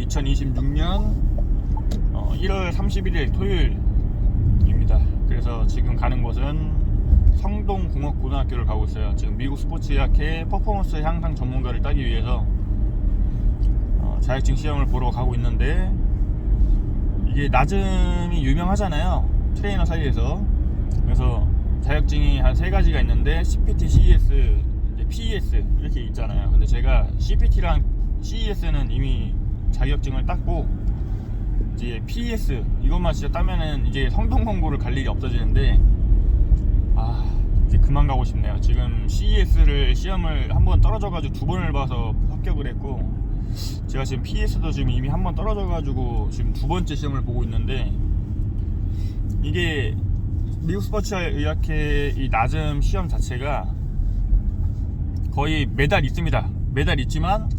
2026년 1월 31일 토요일입니다. 그래서 지금 가는 곳은 성동공업고등학교를 가고 있어요. 지금 미국 스포츠의학회 퍼포먼스 향상 전문가를 따기 위해서 자격증 시험을 보러 가고 있는데, 이게 낮음이 유명하잖아요, 트레이너 사이에서. 그래서 자격증이 한 3가지가 있는데 CPT, CES, PES 이렇게 있잖아요. 근데 제가 CPT랑 CES는 이미 자격증을 땄고, 이제 PES 이것만 진짜 따면은 이제 성동공고를 갈 일이 없어지는데, 이제 그만 가고 싶네요. 지금 CES를 시험을 한번 떨어져가지고 2번을 봐서 합격을 했고, 제가 지금 PES도 지금 이미 한번 떨어져가지고 지금 2번째 시험을 보고 있는데, 이게 미국 스포츠의학회 이 낮음 시험 자체가 거의 매달 있습니다. 매달 있지만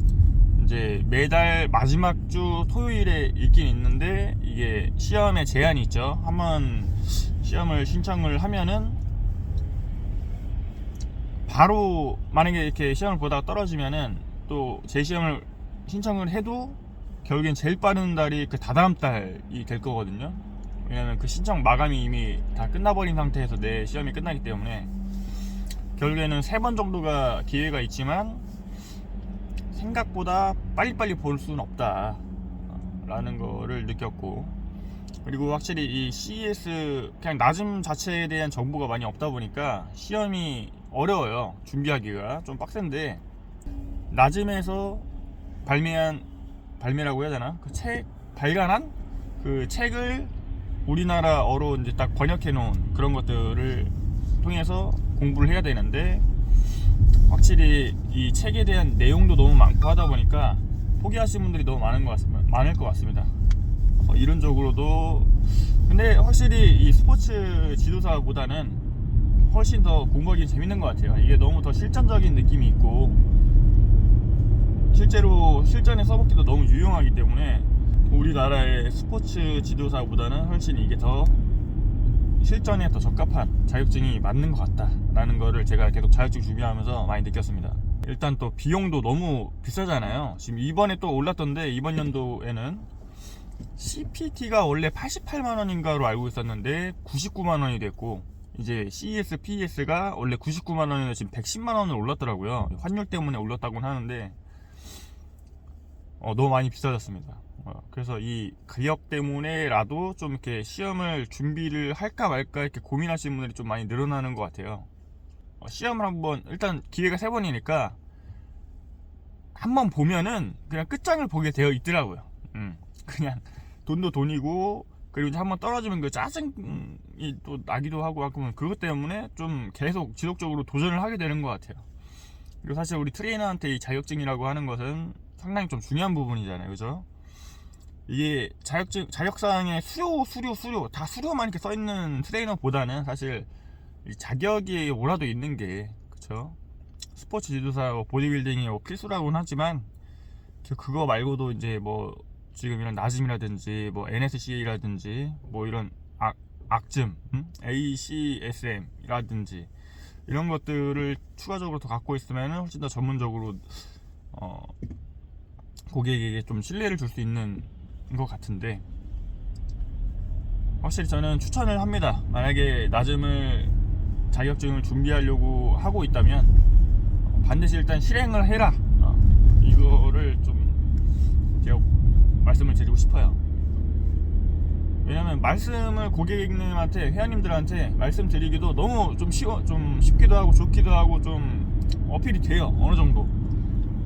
이제 매달 마지막 주 토요일에 있긴 있는데, 이게 시험에 제한이 있죠. 한번 시험을 신청을 하면은 바로, 만약에 이렇게 시험을 보다가 떨어지면은 또 재시험을 신청을 해도 결국엔 제일 빠른 달이 그 다다음 달이 될 거거든요. 왜냐면 그 신청 마감이 이미 다 끝나버린 상태에서 내 시험이 끝나기 때문에 결국에는 3번 정도가 기회가 있지만 생각보다 빨리빨리 볼 수는 없다 라는 거를 느꼈고, 그리고 확실히 이 CES 그냥 낮음 자체에 대한 정보가 많이 없다 보니까 시험이 어려워요. 준비하기가 좀 빡센데, 낮음에서 발매라고 해야 되나? 발간한 그 책을 우리나라어로 이제 딱 번역해 놓은 그런 것들을 통해서 공부를 해야 되는데, 확실히 이 책에 대한 내용도 너무 많고 하다 보니까 포기하시는 분들이 너무 많을 것 같습니다. 이론적으로도. 근데 확실히 이 스포츠 지도사보다는 훨씬 더 공부하기 재밌는 것 같아요. 이게 너무 더 실전적인 느낌이 있고, 실제로 실전에 써먹기도 너무 유용하기 때문에 우리나라의 스포츠 지도사보다는 훨씬 이게 더 실전에 더 적합한 자격증이 맞는 것 같다라는 거를 제가 계속 자격증 준비하면서 많이 느꼈습니다. 일단 또 비용도 너무 비싸잖아요. 지금 이번에 또 올랐던데, 이번 연도에는 CPT가 원래 88만원인가로 알고 있었는데 99만원이 됐고, 이제 CES, PES가 원래 99만원인데 지금 110만원을 올랐더라고요. 환율 때문에 올랐다고는 하는데 너무 많이 비싸졌습니다. 그래서 이 가격 때문에라도 좀 이렇게 시험을 준비를 할까 말까 이렇게 고민하시는 분들이 좀 많이 늘어나는 것 같아요. 시험을 한번, 일단 기회가 3번이니까 한번 보면은 그냥 끝장을 보게 되어 있더라고요. 그냥 돈도 돈이고, 그리고 이제 한번 떨어지면 그 짜증이 또 나기도 하고, 그것 때문에 좀 계속 지속적으로 도전을 하게 되는 것 같아요. 그리고 사실 우리 트레이너한테 이 자격증이라고 하는 것은 상당히 좀 중요한 부분이잖아요, 그죠? 이게 자격사항에 수료 다 수료만 이렇게 써있는 트레이너보다는 사실 이 자격이 뭐라도 있는 게, 그쵸? 스포츠 지도사, 보디빌딩이 필수라고는 하지만 그거 말고도 이제 지금 이런 나즘이라든지 NSCA라든지 이런 악즘, ACSM이라든지 이런 것들을 추가적으로 더 갖고 있으면 훨씬 더 전문적으로 고객에게 좀 신뢰를 줄 수 있는 것 같은데, 확실히 저는 추천을 합니다. 만약에 낮음을 자격증을 준비하려고 하고 있다면 반드시 일단 실행을 해라, 이거를 좀 제가 말씀을 드리고 싶어요. 왜냐면 말씀을 고객님한테, 회원님들한테 말씀드리기도 너무 좀 쉽기도 하고 좋기도 하고 좀 어필이 돼요. 어느 정도.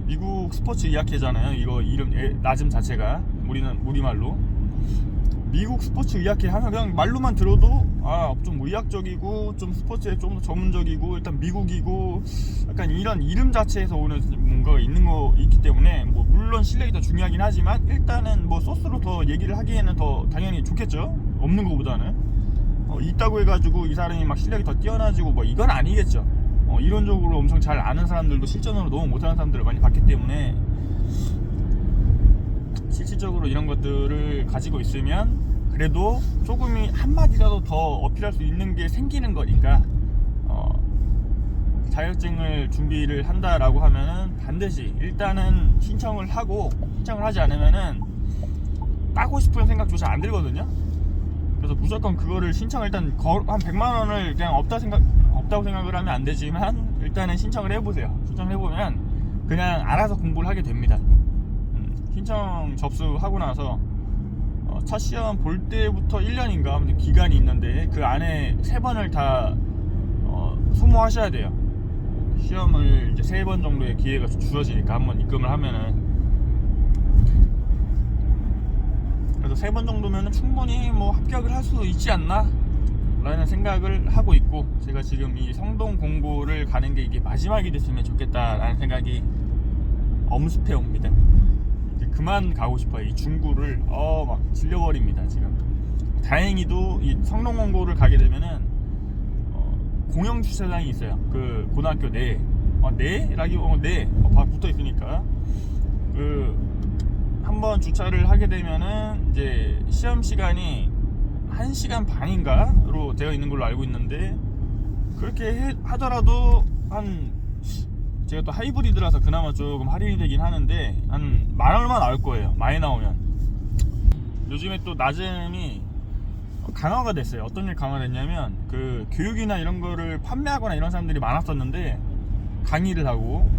미국 스포츠 의학회잖아요. 이거 이름 낮음 자체가 우리말로 미국 스포츠 의학회 하면 그냥 말로만 들어도 좀 의학적이고 좀 스포츠에 좀 더 전문적이고, 일단 미국이고, 약간 이런 이름 자체에서 오는 뭔가가 있기 때문에 물론 실력이 더 중요하긴 하지만 일단은 소스로 더 얘기를 하기에는 더 당연히 좋겠죠. 없는 것보다는. 있다고 해가지고 이 사람이 막 실력이 더 뛰어나지고 이건 아니겠죠. 이론적으로 엄청 잘 아는 사람들도 실전으로 너무 못하는 사람들을 많이 봤기 때문에, 실질적으로 이런 것들을 가지고 있으면 그래도 조금이 한마디라도 더 어필할 수 있는 게 생기는 거니까, 자격증을 준비를 한다라고 하면은 반드시 일단은 신청을 하지 않으면은 따고 싶은 생각조차 안 들거든요. 그래서 무조건 그거를 신청을 일단 한 100만 원을 그냥 없다고 생각을 하면 안 되지만 일단은 신청을 해보세요. 신청을 해보면 그냥 알아서 공부를 하게 됩니다. 신청 접수하고 나서 첫 시험 볼 때부터 1년인가 아무튼 기간이 있는데 그 안에 3번을 다 소모하셔야 돼요. 시험을 이제 3번 정도의 기회가 주어지니까 한번 입금을 하면은. 그래서 3번 정도면은 충분히 뭐 합격을 할 수 있지 않나 라는 생각을 하고 있고, 제가 지금 이 성동 공고를 가는 게 이게 마지막이 됐으면 좋겠다 라는 생각이 엄습해 옵니다. 이제 그만 가고 싶어요. 이 중구를 막 질려버립니다 지금. 다행히도 이 성동 공고를 가게 되면은 공영 주차장이 있어요. 그 고등학교 내에 바로 붙어 있으니까 한번 주차를 하게 되면은 이제 시험 시간이 1시간 반인가로 되어 있는 걸로 알고 있는데, 그렇게 하더라도 제가 또 하이브리드라서 그나마 조금 할인이 되긴 하는데 한 10,000원만 나올 거예요. 많이 나오면. 요즘에 또 낮음이 강화가 됐어요. 어떤 일 강화됐냐면 그 교육이나 이런 거를 판매하거나 이런 사람들이 많았었는데 강의를 하고,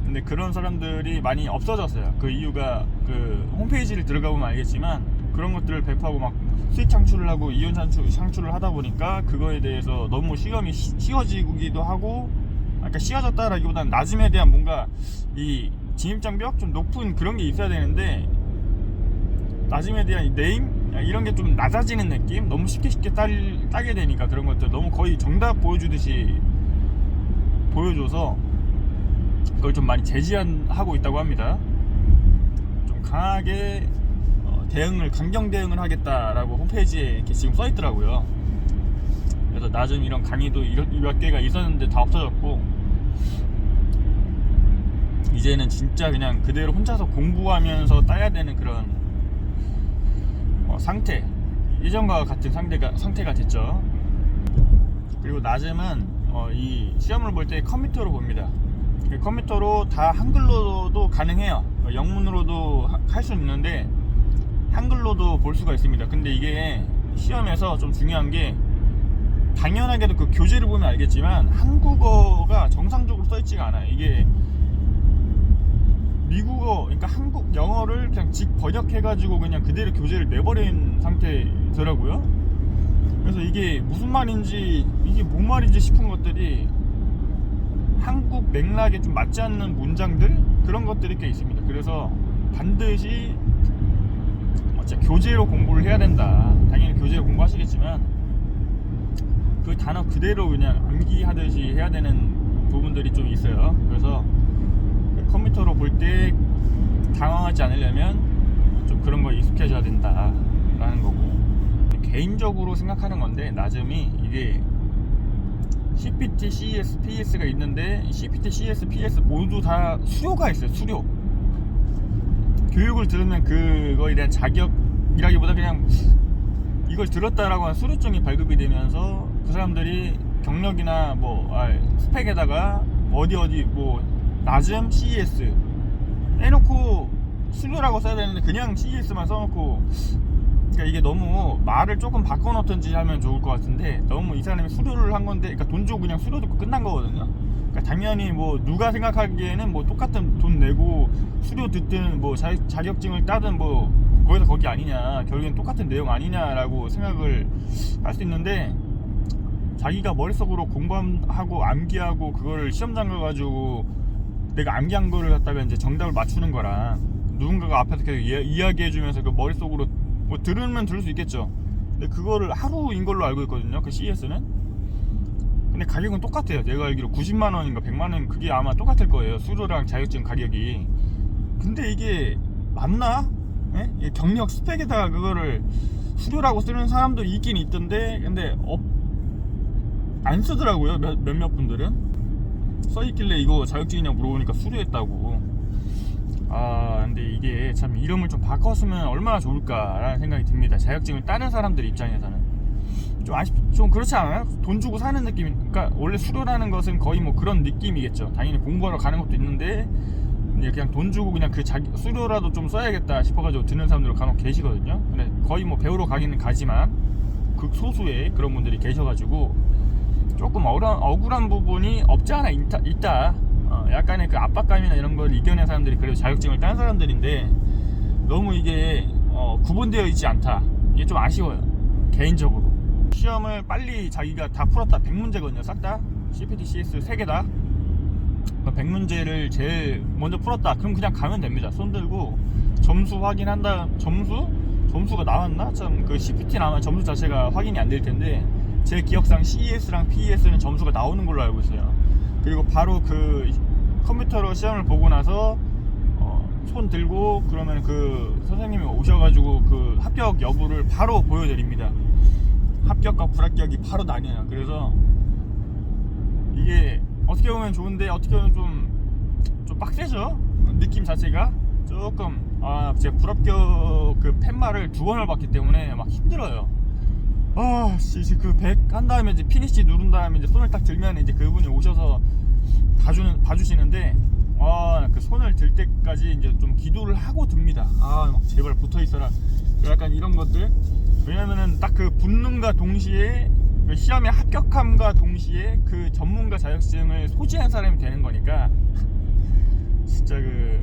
근데 그런 사람들이 많이 없어졌어요. 그 이유가 그 홈페이지를 들어가 보면 알겠지만 그런 것들을 배포하고 막 수익 창출을 하고 이윤 창출을 하다 보니까 그거에 대해서 너무 시험이 쉬워지기도 하고, 그러니까 쉬워졌다라기보다는 낮음에 대한 뭔가 이 진입장벽 좀 높은 그런 게 있어야 되는데, 낮음에 대한 이 네임 이런 게 좀 낮아지는 느낌? 너무 쉽게 따게 되니까 그런 것들 너무 거의 정답 보여주듯이 보여줘서 그걸 좀 많이 제지하고 있다고 합니다. 좀 강하게 강경 대응을 하겠다라고 홈페이지에 이렇게 지금 써 있더라고요. 그래서 낮은 이런 강의도 몇 개가 있었는데 다 없어졌고, 이제는 진짜 그냥 그대로 혼자서 공부하면서 따야 되는 그런 상태, 예전과 같은 상태가 됐죠. 그리고 낮음은 이 시험을 볼 때 컴퓨터로 봅니다. 컴퓨터로 다 한글로도 가능해요. 영문으로도 할 수 있는데 한글로도 볼 수가 있습니다. 근데 이게 시험에서 좀 중요한 게, 당연하게도 그 교재를 보면 알겠지만 한국어가 정상적으로 써있지가 않아요. 이게 미국어, 그러니까 한국 영어를 그냥 번역해가지고 그냥 그대로 교재를 내버린 상태더라고요. 그래서 이게 무슨 말인지, 이게 뭔 말인지 싶은 것들이 한국 맥락에 좀 맞지 않는 문장들, 그런 것들이 꽤 있습니다. 그래서 반드시 진짜 교재로 공부를 해야 된다. 당연히 교재로 공부하시겠지만 그 단어 그대로 그냥 암기하듯이 해야 되는 부분들이 좀 있어요. 그래서 컴퓨터로 볼 때 당황하지 않으려면 좀 그런 거에 익숙해져야 된다라는 거고, 개인적으로 생각하는 건데, 낮음이 이게 CPT, CS, PS가 있는데 CPT, CS, PS 모두 다 수료가 있어요. 수료. 교육을 들으면 그거에 대한 자격이라기보다 그냥 이걸 들었다라고 하는 수료증이 발급이 되면서 그 사람들이 경력이나 스펙에다가 어디 낮음 CES 해놓고 수료라고 써야 되는데 그냥 CES만 써놓고, 그러니까 이게 너무 말을 조금 바꿔놓든지 하면 좋을 것 같은데, 너무 이 사람이 수료를 한 건데, 그러니까 돈 주고 그냥 수료 듣고 끝난 거거든요. 그러니까 당연히 누가 생각하기에는 똑같은 돈 내고 수료 듣든 자격증을 따든 거기서 거기 아니냐, 결국엔 똑같은 내용 아니냐라고 생각을 할 수 있는데, 자기가 머릿속으로 공부하고 암기하고 그거를 시험장 가가지고 내가 암기한 거를 갖다가 이제 정답을 맞추는 거랑, 누군가가 앞에서 계속 이야기해주면서 그 머릿속으로 들으면 들을 수 있겠죠. 근데 그거를 하루인 걸로 알고 있거든요, 그 CS는. 근데 가격은 똑같아요. 내가 알기로 90만원인가 100만원, 그게 아마 똑같을 거예요, 수료랑 자격증 가격이. 근데 이게 맞나? 예? 경력 스펙에다가 그거를 수료라고 쓰는 사람도 있긴 있던데, 근데 안 쓰더라고요. 몇몇 분들은 써있길래 이거 자격증이냐고 물어보니까 수료했다고. 근데 이게 참 이름을 좀 바꿨으면 얼마나 좋을까라는 생각이 듭니다. 자격증을 따는 사람들 입장에서는 좀 그렇지 않아요? 돈 주고 사는 느낌. 그러니까 원래 수료라는 것은 거의 그런 느낌이겠죠. 당연히 공부하러 가는 것도 있는데, 그냥 돈 주고 그냥 그 자기 수료라도 좀 써야겠다 싶어가지고 듣는 사람들 간혹 계시거든요. 근데 거의 뭐 배우러 가기는 가지만 극소수의 그런 분들이 계셔가지고 조금 억울한 부분이 없지 않아 있다. 약간의 그 압박감이나 이런 걸 이겨낸 사람들이 그래도 자격증을 딴 사람들인데 너무 이게 구분되어 있지 않다. 이게 좀 아쉬워요, 개인적으로. 시험을 빨리 자기가 다 풀었다, 100문제거든요 싹 다. CPT, CS 3개 다 100문제를 제일 먼저 풀었다, 그럼 그냥 가면 됩니다. 손 들고 점수 확인한다. 점수가 나왔나? 참 그 CPT 나오면 점수 자체가 확인이 안 될 텐데 제 기억상 CES랑 PES는 점수가 나오는 걸로 알고 있어요. 그리고 바로 그 컴퓨터로 시험을 보고 나서 손 들고 그러면 그 선생님이 오셔가지고 그 합격 여부를 바로 보여드립니다. 합격과 불합격이 바로 나뉘어요. 그래서 이게 어떻게 보면 좋은데 어떻게 보면 좀 빡세죠. 느낌 자체가 조금 제가 불합격 그 팻말을 2번을 받기 때문에 막 힘들어요. 그 100 한 다음에 이제 피니시 누른 다음에 이제 손을 딱 들면 이제 그분이 오셔서 봐주시는데 그 손을 들 때까지 이제 좀 기도를 하고 듭니다. 막 제발 붙어 있어라. 약간 이런 것들. 왜냐면은 딱 그 붙는과 동시에 그 시험에 합격함과 동시에 그 전문가 자격증을 소지한 사람이 되는 거니까 진짜 그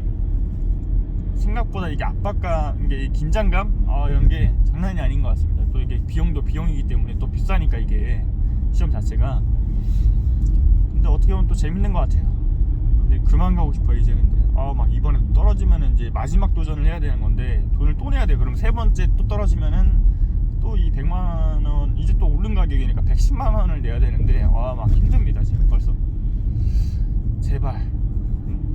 생각보다 이게 압박감, 이게 긴장감, 이런 게 장난이 아닌 것 같습니다. 또 이게 비용도 비용이기 때문에 또 비싸니까 이게 시험 자체가. 근데 어떻게 보면 또 재밌는 것 같아요. 근데 그만 가고 싶어요 이제. 근데 막 이번에 떨어지면은 이제 마지막 도전을 해야 되는 건데 돈을 또 내야 돼요. 그럼 세 번째 또 떨어지면은 또 이 100만 원 이제 또 오른 가격이니까 110만 원을 내야 되는데 막 힘듭니다 지금 벌써. 제발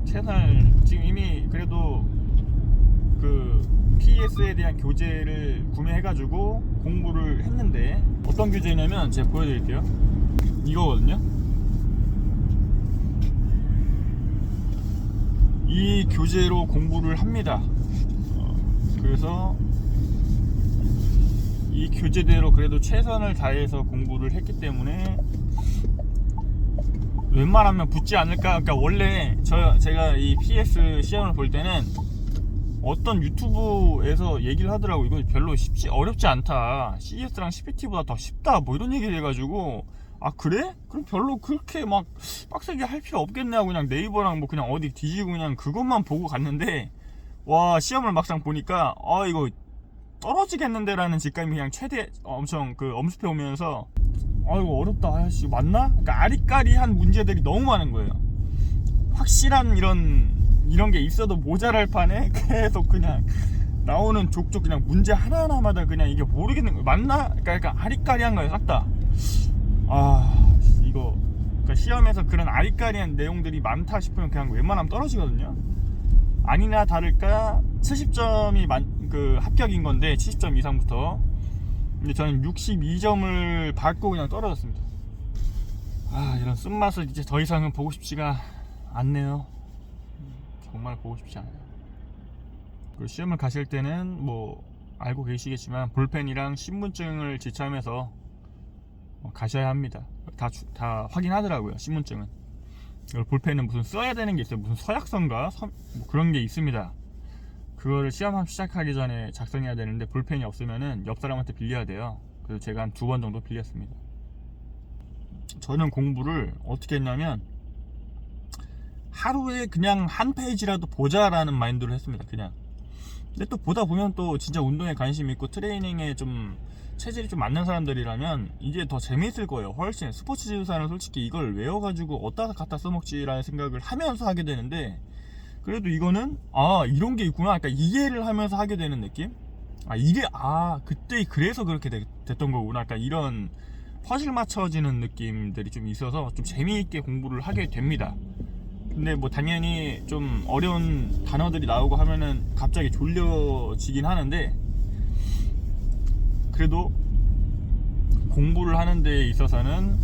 최선을 지금 이미 그래도 그 PES에 대한 교재를 구매해가지고 공부를 했는데 어떤 교재냐면 제가 보여드릴게요. 이거거든요. 이 교재로 공부를 합니다. 그래서 이 교재대로 그래도 최선을 다해서 공부를 했기 때문에 웬만하면 붙지 않을까. 그러니까 원래 제가 이 PS 시험을 볼 때는 어떤 유튜브에서 얘기를 하더라고. 이거 별로 어렵지 않다, CES랑 CPT보다 더 쉽다, 뭐 이런 얘기를 해가지고 그래? 그럼 별로 그렇게 막 빡세게 할 필요 없겠네 하고 그냥 네이버랑 뭐 그냥 어디 뒤지고 그냥 그것만 보고 갔는데 시험을 막상 보니까 이거 떨어지겠는데 라는 직감이 그냥 최대 엄청 그 엄습해 오면서 이거 어렵다, 아씨 맞나? 그러니까 아리까리한 문제들이 너무 많은 거예요. 확실한 이런 게 있어도 모자랄 판에 계속 그냥 나오는 족족 그냥 문제 하나하나마다 그냥 이게 모르겠는 거예요. 맞나? 그러니까 약간 아리까리한 거예요 싹 다. 이거 그러니까 시험에서 그런 아리까리한 내용들이 많다 싶으면 그냥 웬만하면 떨어지거든요. 아니나 다를까 70점이 그 합격인 건데 70점 이상부터. 근데 저는 62점을 받고 그냥 떨어졌습니다. 이런 쓴맛을 이제 더 이상은 보고 싶지가 않네요. 정말 보고 싶지 않아요. 그 시험을 가실 때는 뭐 알고 계시겠지만 볼펜이랑 신분증을 지참해서 가셔야 합니다. 다 확인하더라고요 신분증은. 볼펜은 무슨 써야 되는 게 있어요. 무슨 서약서인가 뭐 그런 게 있습니다. 그거를 시험 시작하기 전에 작성해야 되는데 볼펜이 없으면은 옆 사람한테 빌려야 돼요. 그래서 제가 한 2번 정도 빌렸습니다. 저는 공부를 어떻게 했냐면 하루에 그냥 한 페이지라도 보자라는 마인드로 했습니다. 그냥. 근데 또 보다 보면 또 진짜 운동에 관심 있고 트레이닝에 좀 체질이 좀 맞는 사람들이라면 이게 더 재미있을 거예요. 훨씬. 스포츠 지도사는 솔직히 이걸 외워가지고 어디다 갖다 써먹지라는 생각을 하면서 하게 되는데 그래도 이거는 이런 게 있구나, 그러니까 이해를 하면서 하게 되는 느낌. 그때 그래서 그렇게 됐던 거구나, 약간 이런 퍼즐 맞춰지는 느낌들이 좀 있어서 좀 재미있게 공부를 하게 됩니다. 근데 뭐 당연히 좀 어려운 단어들이 나오고 하면은 갑자기 졸려지긴 하는데 그래도 공부를 하는 데 있어서는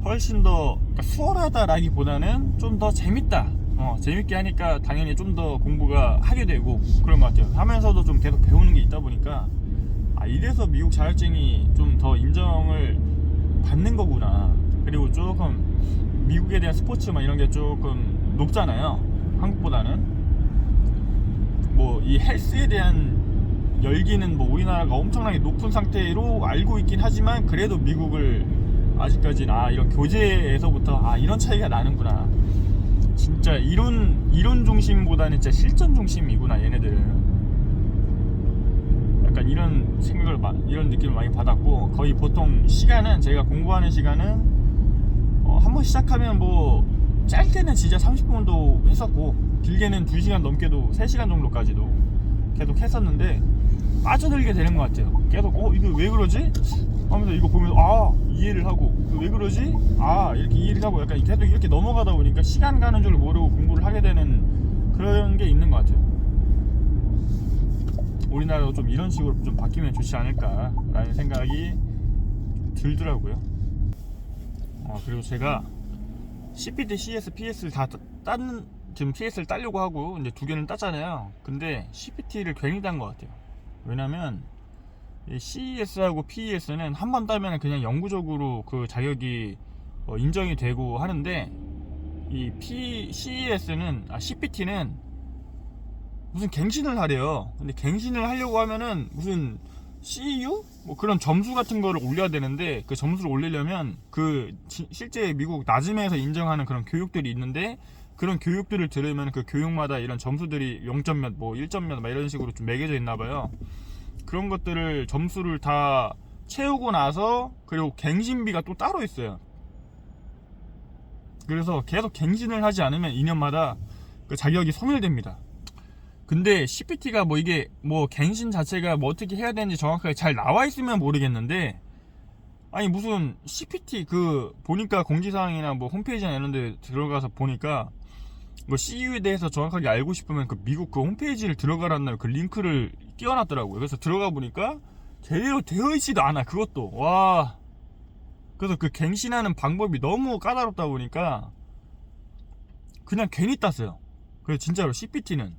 훨씬 더 수월하다라기보다는 좀 더 재밌다. 재밌게 하니까 당연히 좀 더 공부가 하게 되고 그런 것 같아요. 하면서도 좀 계속 배우는 게 있다 보니까 이래서 미국 자격증이 좀 더 인정을 받는 거구나. 그리고 조금 미국에 대한 스포츠 막 이런 게 조금 높잖아요, 한국보다는. 뭐 이 헬스에 대한 열기는 뭐 우리나라가 엄청나게 높은 상태로 알고 있긴 하지만 그래도 미국을 아직까지는 이런 교재에서부터 이런 차이가 나는구나. 진짜 이론 중심보다는 진짜 실전 중심이구나 얘네들은. 약간 이런 생각을 이런 느낌을 많이 받았고, 거의 보통 시간은 제가 공부하는 시간은 한번 시작하면 뭐 짧게는 진짜 30분도 했었고 길게는 2시간 넘게도 3시간 정도까지도 계속 했었는데 빠져들게 되는 것 같아요. 계속 이거 왜 그러지? 하면서 이거 보면서 이해를 하고 왜 그러지? 이렇게 이해를 하고 약간 계속 이렇게 넘어가다 보니까 시간 가는 줄 모르고 공부를 하게 되는 그런 게 있는 것 같아요. 우리나라도 좀 이런 식으로 좀 바뀌면 좋지 않을까라는 생각이 들더라고요. 그리고 제가 CPT, CS, PS를 다 지금 PS를 따려고 하고 이제 2개는 땄잖아요. 근데 CPT를 괜히 딴 것 같아요. 왜냐면 이 CES하고 PES는 한 번 따면 그냥 영구적으로 그 자격이 인정이 되고 하는데, 이 CPT는 무슨 갱신을 하래요. 근데 갱신을 하려고 하면은 무슨 CEU? 뭐 그런 점수 같은 거를 올려야 되는데, 그 점수를 올리려면 실제 미국 나즈메에서 인정하는 그런 교육들이 있는데, 그런 교육들을 들으면 그 교육마다 이런 점수들이 0점 몇, 뭐 1점 몇, 막 이런 식으로 좀 매겨져 있나봐요. 그런 것들을 점수를 다 채우고 나서, 그리고 갱신비가 또 따로 있어요. 그래서 계속 갱신을 하지 않으면 2년마다 그 자격이 소멸됩니다. 근데 CPT가 뭐 이게 뭐 갱신 자체가 뭐 어떻게 해야 되는지 정확하게 잘 나와 있으면 모르겠는데, 무슨 CPT 보니까 공지사항이나 뭐 홈페이지나 이런 데 들어가서 보니까 뭐 CU에 대해서 정확하게 알고 싶으면 미국 홈페이지를 들어가라는 그 링크를 띄워놨더라고요. 그래서 들어가 보니까 제대로 되어 있지도 않아, 그것도. 그래서 그 갱신하는 방법이 너무 까다롭다 보니까 그냥 괜히 땄어요. 그래서 진짜로 CPT는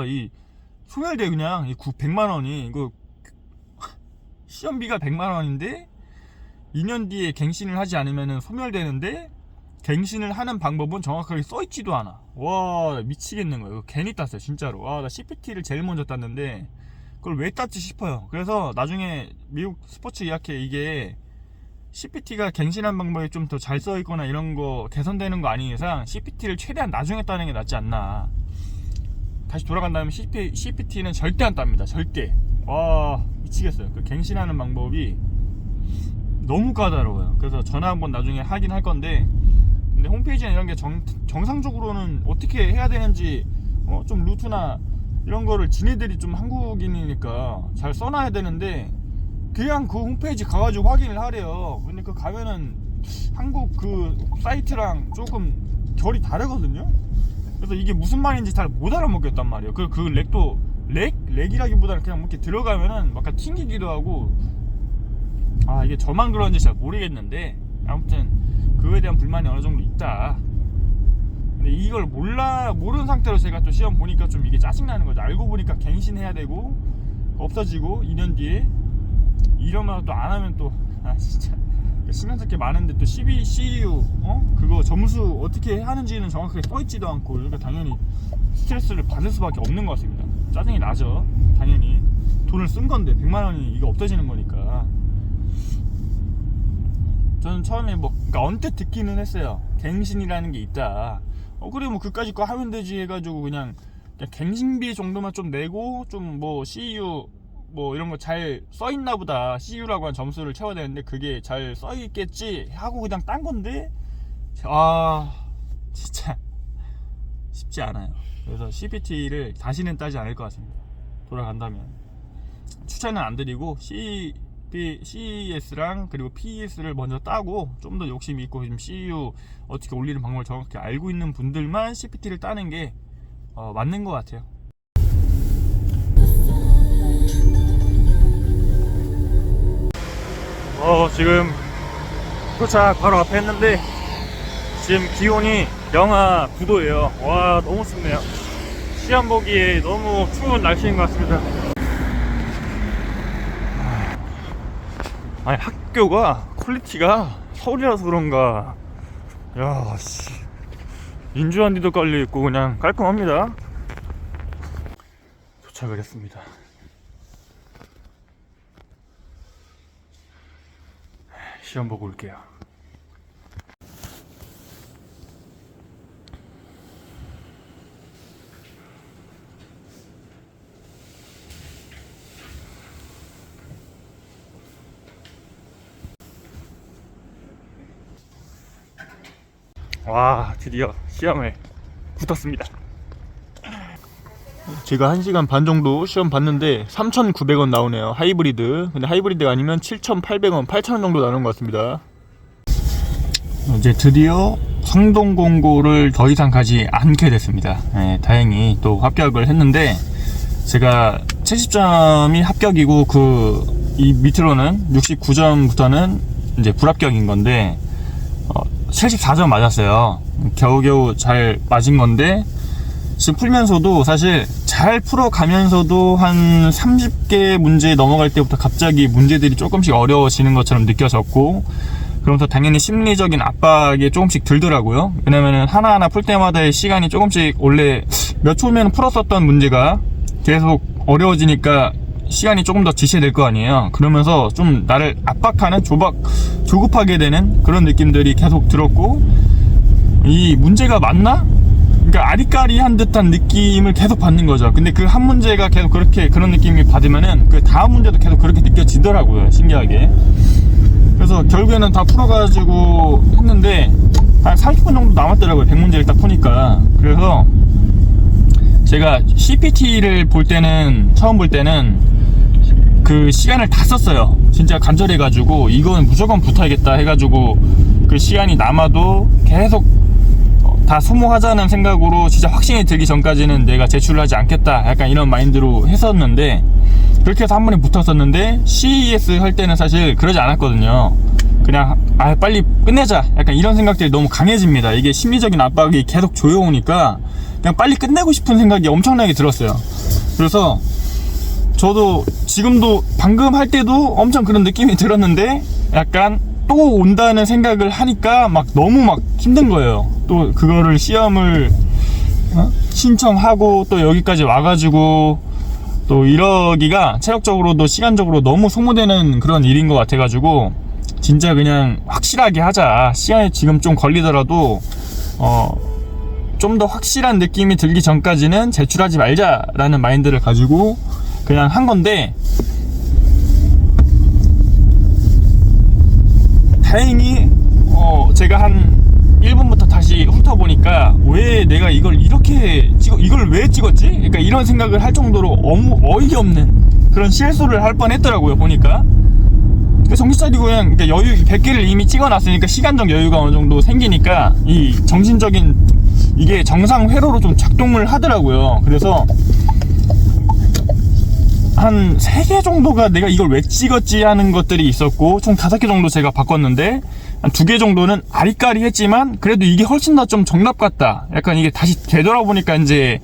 이 소멸돼. 그냥 100만원이 이거 시험비가 100만원인데 2년 뒤에 갱신을 하지 않으면 소멸되는데, 갱신을 하는 방법은 정확하게 써있지도 않아. 미치겠는 거예요. 이거 괜히 땄어요 진짜로. 나 CPT를 제일 먼저 땄는데 그걸 왜 땄지 싶어요. 그래서 나중에 미국 스포츠 의학회 이게 CPT가 갱신한 방법이 좀 더 잘 써있거나 이런 거 개선되는 거 아닌 이상 CPT를 최대한 나중에 따는 게 낫지 않나. 다시 돌아간다면 CPT는 절대 안 땁니다. 절대. 미치겠어요. 그 갱신하는 방법이 너무 까다로워요. 그래서 전화 한번 나중에 하긴 할 건데, 근데 홈페이지나 이런 게 정상적으로는 어떻게 해야 되는지 좀 루트나 이런 거를 지네들이 좀 한국인이니까 잘 써놔야 되는데, 그냥 그 홈페이지 가가지고 확인을 하래요. 근데 가면은 한국 그 사이트랑 조금 결이 다르거든요. 그래서 이게 무슨 말인지 잘 못 알아먹겠단 말이에요. 그 렉도 렉이라기보다는 그냥 이렇게 들어가면은 막 튕기기도 하고, 이게 저만 그런지 잘 모르겠는데 아무튼 그거에 대한 불만이 어느 정도 있다. 근데 이걸 모르는 상태로 제가 또 시험 보니까 좀 이게 짜증나는 거죠. 알고 보니까 갱신해야 되고 없어지고 2년 뒤에 이러면 또 안 하면 또 진짜 신경 쓸 게 많은데, 또 CEU 그거 점수 어떻게 하는지는 정확하게 써있지도 않고, 그러니까 당연히 스트레스를 받을 수밖에 없는 것 같습니다. 짜증이 나죠. 당연히 돈을 쓴 건데 100만원이 이게 없어지는 거니까. 저는 처음에 그러니까 언뜻 듣기는 했어요. 갱신이라는 게 있다. 그래 뭐 그까짓 거 하면 되지 해가지고 그냥 갱신비 정도만 좀 내고, 좀 뭐 CEU 뭐 이런 거 잘 써있나 보다, CU라고 한 점수를 채워야 되는데 그게 잘 써있겠지 하고 그냥 딴 건데, 진짜 쉽지 않아요. 그래서 CPT를 다시는 따지 않을 것 같습니다. 돌아간다면 추천은 안 드리고 CES랑 그리고 PES를 먼저 따고, 좀 더 욕심 있고 좀 CU 어떻게 올리는 방법을 정확히 알고 있는 분들만 CPT를 따는 게 맞는 것 같아요. 지금 도착 바로 앞에 했는데 지금 기온이 영하 9도예요 너무 춥네요. 시험 보기에 너무 추운 날씨인 것 같습니다. 학교가 퀄리티가 서울이라서 그런가 인주한디도 깔려있고 그냥 깔끔합니다. 도착을 했습니다. 시험 보고 올게요. 와, 드디어 시험을 붙었습니다. 제가 1시간 반 정도 시험 봤는데 3,900원 나오네요. 하이브리드. 근데 하이브리드가 아니면 7,800원, 8,000원 정도 나오는 것 같습니다. 이제 드디어 성동공고를 더 이상 가지 않게 됐습니다. 네, 다행히 또 합격을 했는데, 제가 70점이 합격이고 이 밑으로는 69점부터는 이제 불합격인 건데 74점 맞았어요. 겨우겨우 잘 맞은 건데, 지금 풀면서도 사실 잘 풀어가면서도 한 30개 문제 넘어갈 때부터 갑자기 문제들이 조금씩 어려워지는 것처럼 느껴졌고, 그러면서 당연히 심리적인 압박이 조금씩 들더라고요. 왜냐면은 하나하나 풀 때마다의 시간이 조금씩, 원래 몇 초면 풀었었던 문제가 계속 어려워지니까 시간이 조금 더 지체될 거 아니에요. 그러면서 좀 나를 압박하는, 조급하게 되는 그런 느낌들이 계속 들었고, 이 문제가 맞나? 그러니까 아리까리한 듯한 느낌을 계속 받는 거죠. 근데 그 한 문제가 계속 그런 느낌이 받으면은 그 다음 문제도 계속 그렇게 느껴지더라고요, 신기하게. 그래서 결국에는 다 풀어가지고 했는데 한 30분 정도 남았더라고요, 100문제를 딱 푸니까. 그래서 제가 CPT를 볼 때는, 처음 볼 때는 그 시간을 다 썼어요. 진짜 간절해가지고 이건 무조건 붙어야겠다 해가지고, 그 시간이 남아도 계속 다 소모하자는 생각으로 진짜 확신이 들기 전까지는 내가 제출을 하지 않겠다, 약간 이런 마인드로 했었는데, 그렇게 해서 한 번에 붙었었는데, CES 할 때는 사실 그러지 않았거든요. 그냥 빨리 끝내자, 약간 이런 생각들이 너무 강해집니다. 이게 심리적인 압박이 계속 조여오니까 그냥 빨리 끝내고 싶은 생각이 엄청나게 들었어요. 그래서 저도 지금도 방금 할 때도 엄청 그런 느낌이 들었는데, 약간 또 온다는 생각을 하니까 너무 힘든 거예요. 또 그거를 시험을 신청하고 또 여기까지 와가지고 또 이러기가 체력적으로도 시간적으로 너무 소모되는 그런 일인 것 같아가지고, 진짜 그냥 확실하게 하자, 시간이 지금 좀 걸리더라도 좀 더 확실한 느낌이 들기 전까지는 제출하지 말자라는 마인드를 가지고 그냥 한 건데, 다행히 제가 한 1분부터 다시 훑어보니까 왜 내가 이걸 왜 찍었지? 그러니까 이런 생각을 할 정도로 어이가 없는 그런 실수를 할 뻔했더라고요, 보니까. 정신 차리고 그냥, 그러니까 100개를 이미 찍어놨으니까 시간적 여유가 어느 정도 생기니까 이 정신적인, 이게 정상 회로로 좀 작동을 하더라고요. 그래서 한 3개 정도가 내가 이걸 왜 찍었지 하는 것들이 있었고, 총 5개 정도 제가 바꿨는데 한 2개 정도는 아리까리했지만 그래도 이게 훨씬 더 좀 정답 같다, 약간 이게 다시 되돌아보니까 이제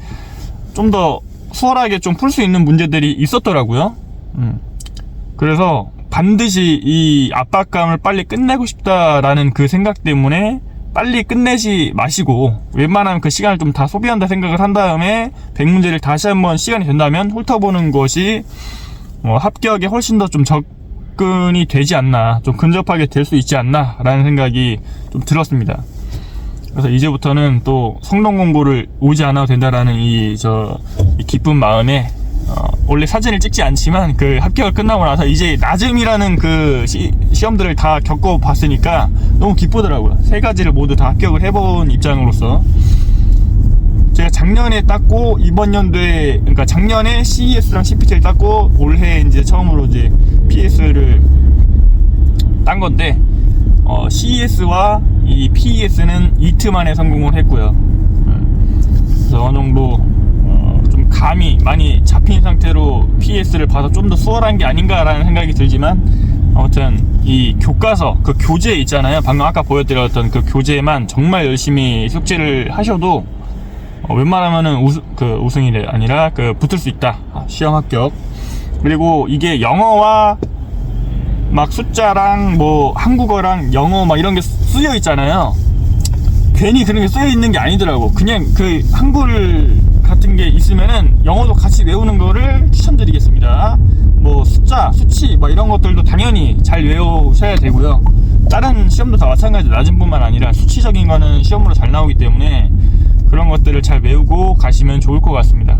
좀 더 수월하게 좀 풀 수 있는 문제들이 있었더라고요. 그래서 반드시 이 압박감을 빨리 끝내고 싶다라는 그 생각 때문에 빨리 끝내지 마시고, 웬만하면 그 시간을 좀 다 소비한다 생각을 한 다음에 100문제를 다시 한번 시간이 된다면 훑어보는 것이 합격에 훨씬 더 좀 접근이 되지 않나, 좀 근접하게 될 수 있지 않나 라는 생각이 좀 들었습니다. 그래서 이제부터는 또 성동공고를 오지 않아도 된다라는 이 기쁜 마음에 원래 사진을 찍지 않지만 그 합격을 끝나고 나서 이제 낮음이라는 그 시험들을 다 겪어봤으니까 너무 기쁘더라고요. 3가지를 모두 다 합격을 해본 입장으로서. 제가 작년에 땄고 이번 연도에, 그러니까 작년에 CES랑 CPT를 땄고 올해 이제 처음으로 이제 PS를 딴 건데, CES와 이 PES는 이틀 만에 성공을 했고요. 그래서 어느 정도 좀 감이 많이 잡힌 상태로 PS를 봐서 좀 더 수월한 게 아닌가라는 생각이 들지만, 아무튼 이 교과서, 그 교재 있잖아요, 방금 아까 보여드렸던 그 교재만 정말 열심히 숙제를 하셔도 웬만하면은 우승이 아니라 붙을 수 있다, 시험 합격. 그리고 이게 영어와 숫자랑 한국어랑 영어 이런 게 쓰여 있잖아요. 괜히 그런 게 쓰여 있는 게 아니더라고. 그냥 그 한글 같은 게 있으면은 영어도 같이 외우는 거를 추천드리겠습니다. 뭐 숫자, 수치 뭐 이런 것들도 당연히 잘 외우셔야 되고요. 다른 시험도 다 마찬가지로 낮은 뿐만 아니라 수치적인 거는 시험으로 잘 나오기 때문에 그런 것들을 잘 외우고 가시면 좋을 것 같습니다.